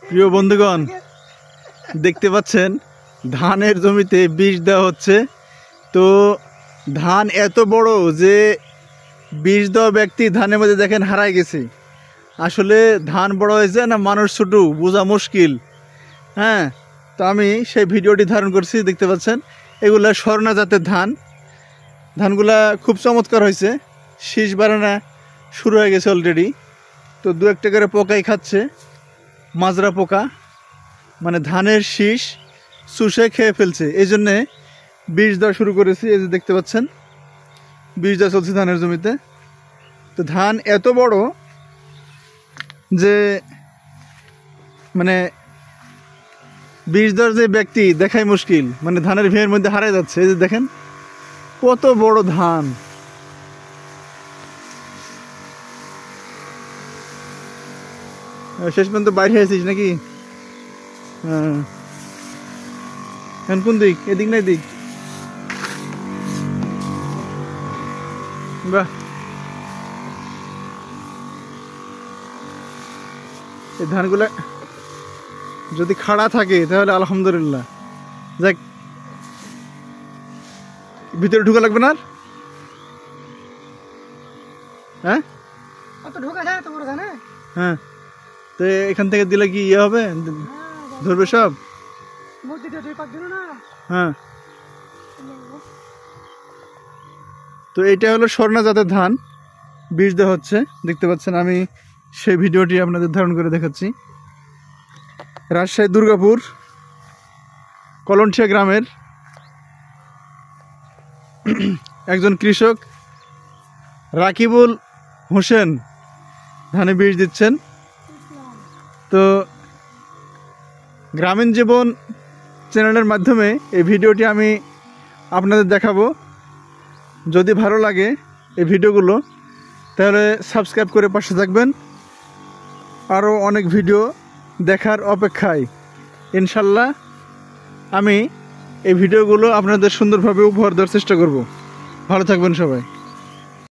প্রিয় বন্ধুগণ, দেখতে পাচ্ছেন ধানের জমিতে বিষ দেওয়া হচ্ছে। তো ধান এত বড় যে বিষ দেওয়া ব্যক্তি ধানের মধ্যে দেখেন হারায় গেছে। আসলে ধান বড় হয়েছে না মানুষ ছোট বোঝা মুশকিল। হ্যাঁ, তো আমি সেই ভিডিওটি ধারণ করছি। দেখতে পাচ্ছেন এগুলা স্বর্ণা জাতের ধান। ধানগুলা খুব চমৎকার হয়েছে, শীষ বাড়ানো শুরু হয়ে গেছে অলরেডি। তো দু একটা করে পোকাই খাচ্ছে, মাজরা পোকা, মানে ধানের শীষ চুষে খেয়ে ফেলছে। এই জন্যে বিষ দেওয়া শুরু করেছি। এই যে দেখতে পাচ্ছেন বিষ দেওয়া চলছে ধানের জমিতে। তো ধান এত বড় যে মানে বিষ দেওয়ার যে ব্যক্তি দেখাই মুশকিল, মানে ধানের ভিড়ের মধ্যে হারাই যাচ্ছে। এই যে দেখেন কত বড় ধান। শেষ পর্যন্ত বাইরে হয়েছিস নাকি? হ্যাঁ, কোন দিক? এদিক না এদিক? বাহ, এই ধানগুলা যদি খাড়া থাকে তাহলে আলহামদুলিল্লাহ। যাক, ভিতরে ঢুকা লাগবে না? হ্যাঁ হ্যাঁ, তো এখান থেকে দিলে কি ইয়ে হবে, ধরবে সব? হ্যাঁ, তো এইটা হলো স্বর্ণা জাতের ধান, বীজ দেওয়া হচ্ছে। দেখতে পাচ্ছেন আমি সেই ভিডিওটি আপনাদের ধারণ করে দেখাচ্ছি। রাজশাহী দুর্গাপুর কলনঠিয়া গ্রামের একজন কৃষক রাকিবুল হোসেন ধানে বীজ দিচ্ছেন। তো গ্রামীণ জীবন চ্যানেলের মাধ্যমে এই ভিডিওটি আমি আপনাদের দেখাবো। যদি ভালো লাগে এই ভিডিওগুলো তাহলে সাবস্ক্রাইব করে পাশে থাকবেন। আরও অনেক ভিডিও দেখার অপেক্ষায় ইনশাল্লাহ আমি এই ভিডিওগুলো আপনাদের সুন্দরভাবে উপহার দেওয়ার চেষ্টা করব। ভালো থাকবেন সবাই।